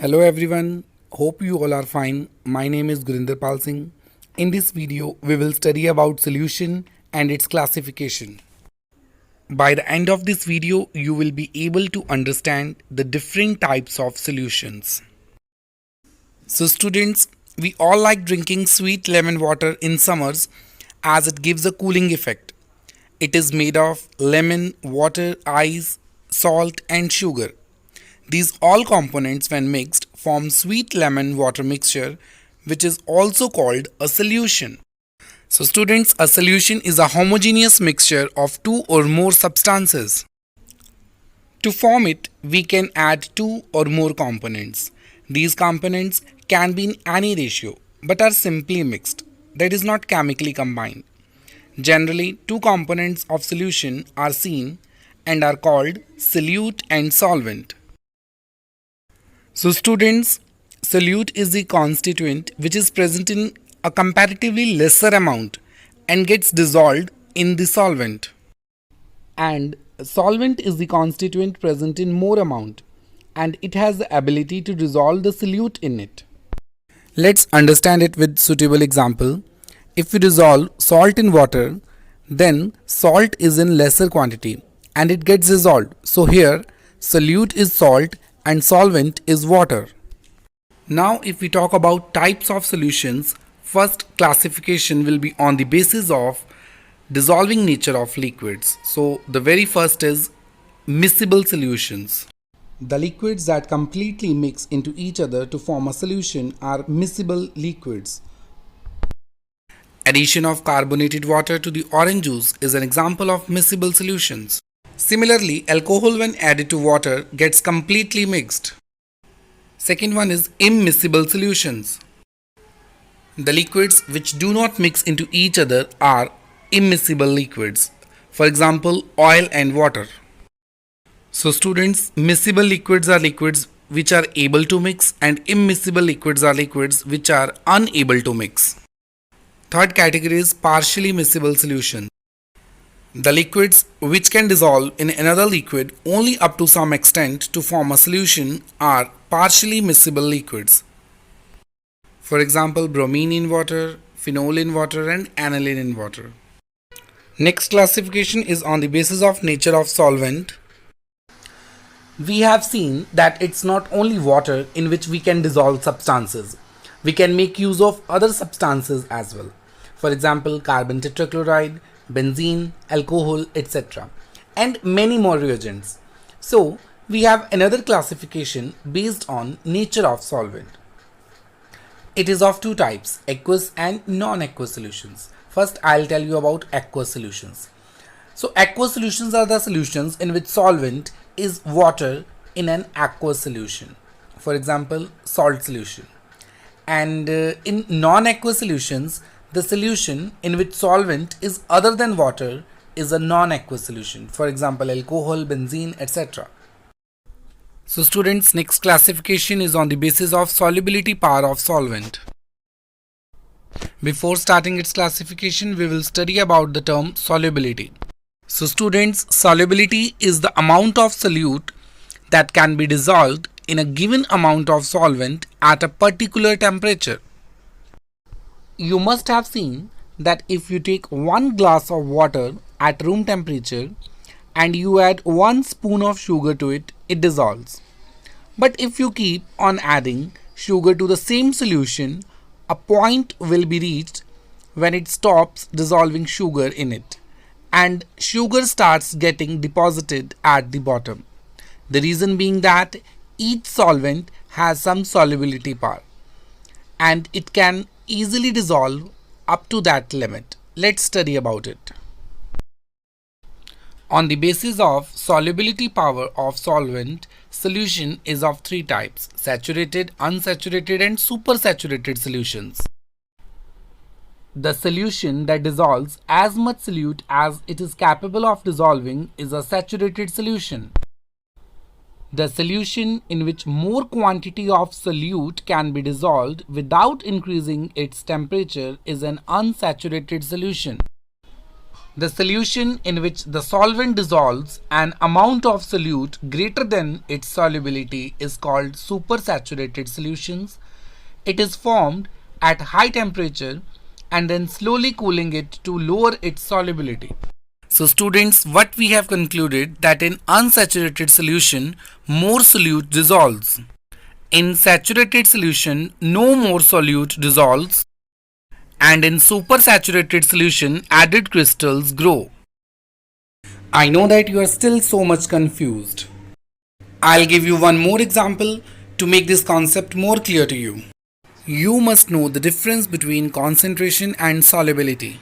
Hello everyone, hope you all are fine. My name is Gurinder Pal Singh. In this video, we will study about solution and its classification. By the end of this video, you will be able to understand the different types of solutions. So students, we all like drinking sweet lemon water in summers as it gives a cooling effect. It is made of lemon, water, ice, salt and sugar. These all components when mixed form sweet lemon water mixture, which is also called a solution. So students, a solution is a homogeneous mixture of two or more substances. To form it, we can add two or more components. These components can be in any ratio but are simply mixed, that is not chemically combined. Generally, two components of solution are seen and are called solute and solvent. So students, solute is the constituent which is present in a comparatively lesser amount and gets dissolved in the solvent. And solvent is the constituent present in more amount and it has the ability to dissolve the solute in it. Let's understand it with suitable example. If we dissolve salt in water, then salt is in lesser quantity and it gets dissolved. So here solute is salt and solvent is water. Now if we talk about types of solutions, first classification will be on the basis of dissolving nature of liquids. So the very first is miscible solutions. The liquids that completely mix into each other to form a solution are miscible liquids. Addition of carbonated water to the orange juice is an example of miscible solutions. Similarly, alcohol when added to water gets completely mixed. Second one is immiscible solutions. The liquids which do not mix into each other are immiscible liquids. For example, oil and water. So students, miscible liquids are liquids which are able to mix and immiscible liquids are liquids which are unable to mix. Third category is partially miscible solutions. The liquids which can dissolve in another liquid only up to some extent to form a solution are partially miscible liquids. For example, bromine in water, phenol in water and aniline in water. Next classification is on the basis of nature of solvent. We have seen that it's not only water in which we can dissolve substances. We can make use of other substances as well. For example, carbon tetrachloride, benzene, alcohol, etc. and many more reagents. So, we have another classification based on nature of solvent. It is of two types, aqueous and non-aqueous solutions. First, I'll tell you about aqueous solutions. So, aqueous solutions are the solutions in which solvent is water in an aqueous solution. For example, salt solution. And in non-aqueous solutions, the solution in which solvent is other than water is a non-aqueous solution. For example, alcohol, benzene, etc. So students, next classification is on the basis of solubility power of solvent. Before starting its classification, we will study about the term solubility. So students, solubility is the amount of solute that can be dissolved in a given amount of solvent at a particular temperature. You must have seen that if you take 1 glass of water at room temperature and you add 1 spoon of sugar to it, it dissolves. But if you keep on adding sugar to the same solution, a point will be reached when it stops dissolving sugar in it and sugar starts getting deposited at the bottom. The reason being that each solvent has some solubility power and it can easily dissolve up to that limit. Let's study about it. On the basis of solubility power of solvent, solution is of three types: saturated, unsaturated and supersaturated solutions. The solution that dissolves as much solute as it is capable of dissolving is a saturated solution. The solution in which more quantity of solute can be dissolved without increasing its temperature is an unsaturated solution. The solution in which the solvent dissolves an amount of solute greater than its solubility is called supersaturated solutions. It is formed at high temperature and then slowly cooling it to lower its solubility. So students, what we have concluded that in unsaturated solution, more solute dissolves. In saturated solution, no more solute dissolves. And in supersaturated solution, added crystals grow. I know that you are still so much confused. I'll give you one more example to make this concept more clear to you. You must know the difference between concentration and solubility.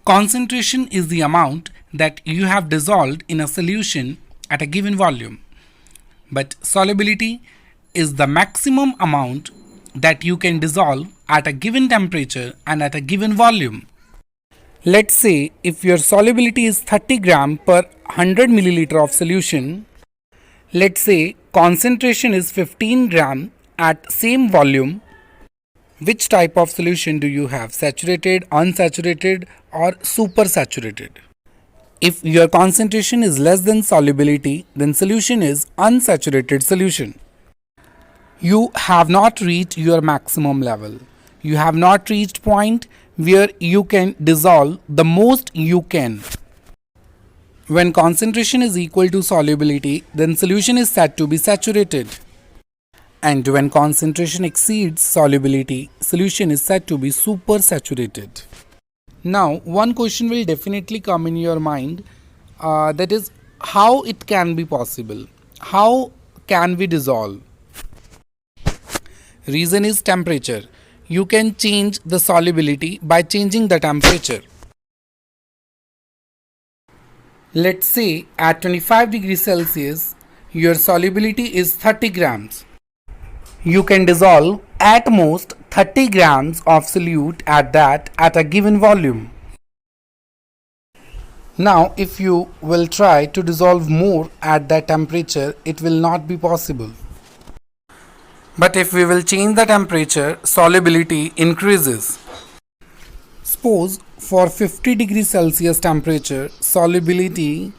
Concentration is the amount that you have dissolved in a solution at a given volume. But solubility is the maximum amount that you can dissolve at a given temperature and at a given volume. Let's say if your solubility is 30 gram per 100 milliliter of solution, let's say concentration is 15 gram at same volume, which type of solution do you have? Saturated, unsaturated or supersaturated? If your concentration is less than solubility, then solution is unsaturated solution. You have not reached your maximum level. You have not reached point where you can dissolve the most you can. When concentration is equal to solubility, then solution is said to be saturated. And when concentration exceeds solubility, solution is said to be supersaturated. Now, one question will definitely come in your mind, that is, how it can be possible? How can we dissolve? Reason is temperature. You can change the solubility by changing the temperature. Let's say at 25 degrees Celsius, your solubility is 30 grams. You can dissolve at most 30 grams of solute at a given volume. Now, if you will try to dissolve more at that temperature, it will not be possible. But if we will change the temperature, solubility increases. Suppose for 50 degrees Celsius temperature, solubility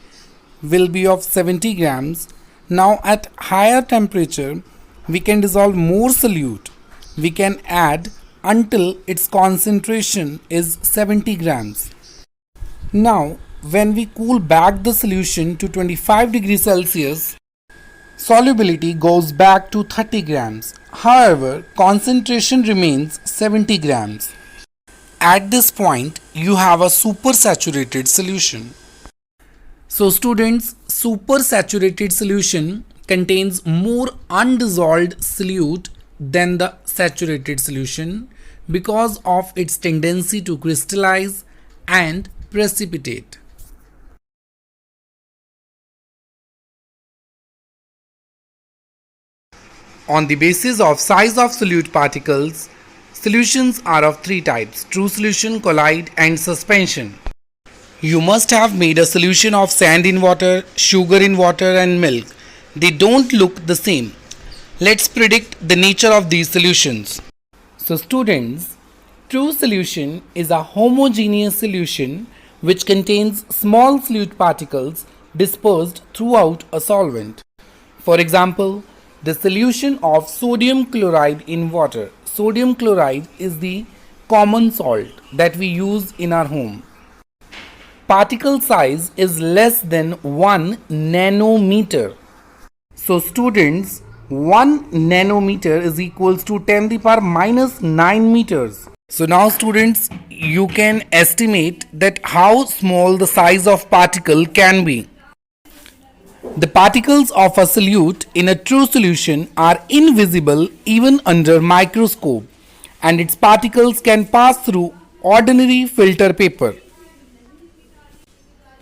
will be of 70 grams. Now at higher temperature, we can dissolve more solute. We can add until its concentration is 70 grams. Now, when we cool back the solution to 25 degrees Celsius, solubility goes back to 30 grams. However, concentration remains 70 grams. At this point, you have a supersaturated solution. So students, supersaturated solution contains more undissolved solute than the saturated solution because of its tendency to crystallize and precipitate. On the basis of size of solute particles, solutions are of three types: true solution, colloid and suspension. You must have made a solution of sand in water, sugar in water and milk. They don't look the same. Let's predict the nature of these solutions. So students, true solution is a homogeneous solution which contains small solute particles dispersed throughout a solvent. For example, the solution of sodium chloride in water. Sodium chloride is the common salt that we use in our home. Particle size is less than 1 nanometer. So students, 1 nanometer is equals to 10 to the power minus 9 meters. So now students, you can estimate that how small the size of particle can be. The particles of a solute in a true solution are invisible even under microscope, and its particles can pass through ordinary filter paper.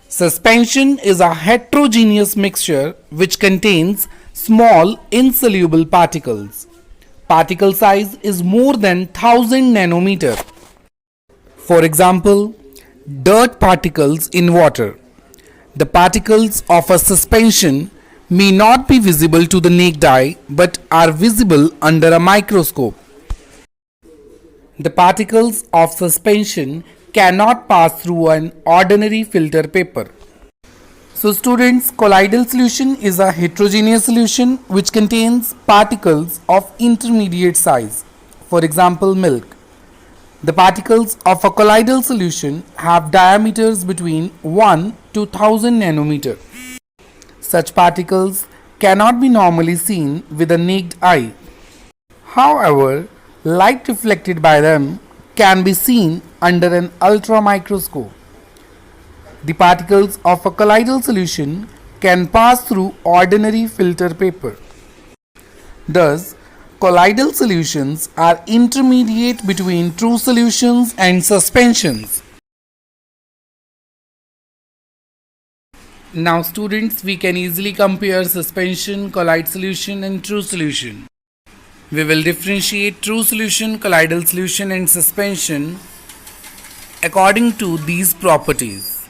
Suspension is a heterogeneous mixture which contains small insoluble particles. Particle size is more than 1000 nanometer. For example, dirt particles in water. The particles of a suspension may not be visible to the naked eye but are visible under a microscope. The particles of suspension cannot pass through an ordinary filter paper. So students, colloidal solution is a heterogeneous solution which contains particles of intermediate size. For example, milk. The particles of a colloidal solution have diameters between 1 to 1000 nanometer. Such particles cannot be normally seen with the naked eye. However, light reflected by them can be seen under an ultra microscope. The particles of a colloidal solution can pass through ordinary filter paper. Thus, colloidal solutions are intermediate between true solutions and suspensions. Now students, we can easily compare suspension, colloid solution and true solution. We will differentiate true solution, colloidal solution and suspension according to these properties.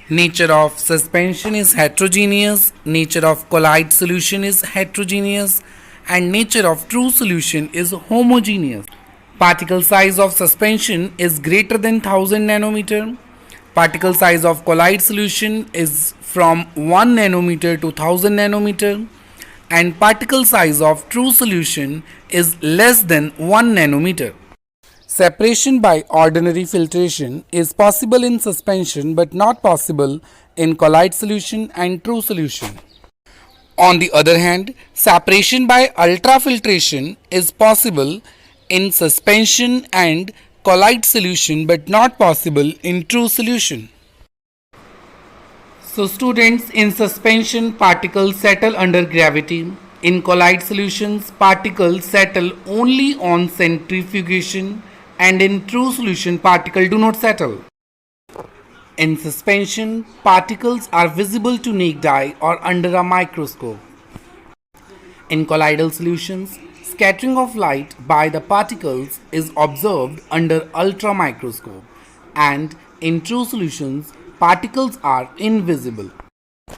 Nature of suspension is heterogeneous, nature of colloid solution is heterogeneous, and nature of true solution is homogeneous. Particle size of suspension is greater than 1000 nanometer. Particle size of colloid solution is from 1 nanometer to 1000 nanometer, and particle size of true solution is less than 1 nanometer. Separation by ordinary filtration is possible in suspension but not possible in colloid solution and true solution. On the other hand, separation by ultrafiltration is possible in suspension and colloid solution but not possible in true solution. So students, in suspension particles settle under gravity. In colloid solutions particles settle only on centrifugation, and in true solution particles do not settle. In suspension, particles are visible to naked eye or under a microscope. In colloidal solutions, scattering of light by the particles is observed under ultra microscope, and in true solutions, particles are invisible.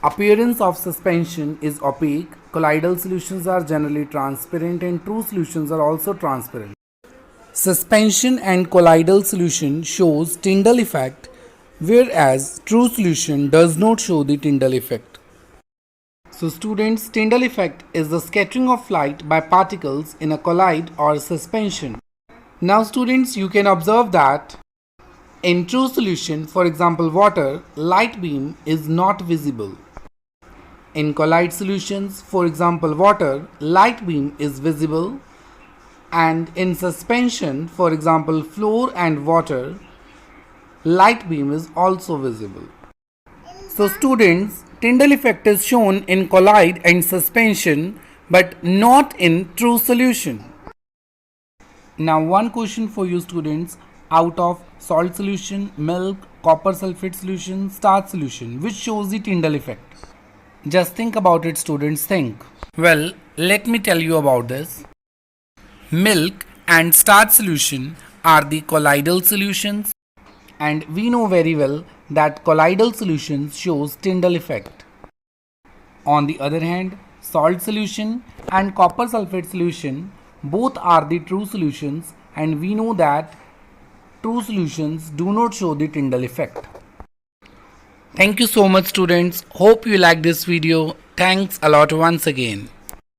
Appearance of suspension is opaque. Colloidal solutions are generally transparent and true solutions are also transparent. Suspension and colloidal solution shows Tyndall effect, whereas true solution does not show the Tyndall effect. So students, Tyndall effect is the scattering of light by particles in a colloid or suspension. Now students, you can observe that in true solution, for example water, light beam is not visible. In colloid solutions, for example water, light beam is visible. And in suspension, for example floor and water, light beam is also visible. So students, Tyndall effect is shown in colloid and suspension but not in true solution. Now one question for you students, out of salt solution, milk, copper sulfate solution, starch solution, which shows the Tyndall effect? Just think about it students, think. Well, let me tell you about this. Milk and starch solution are the colloidal solutions, and we know very well that colloidal solutions shows Tyndall effect. On the other hand, salt solution and copper sulfate solution both are the true solutions, and we know that true solutions do not show the Tyndall effect. Thank you so much students. Hope you like this video. Thanks a lot once again.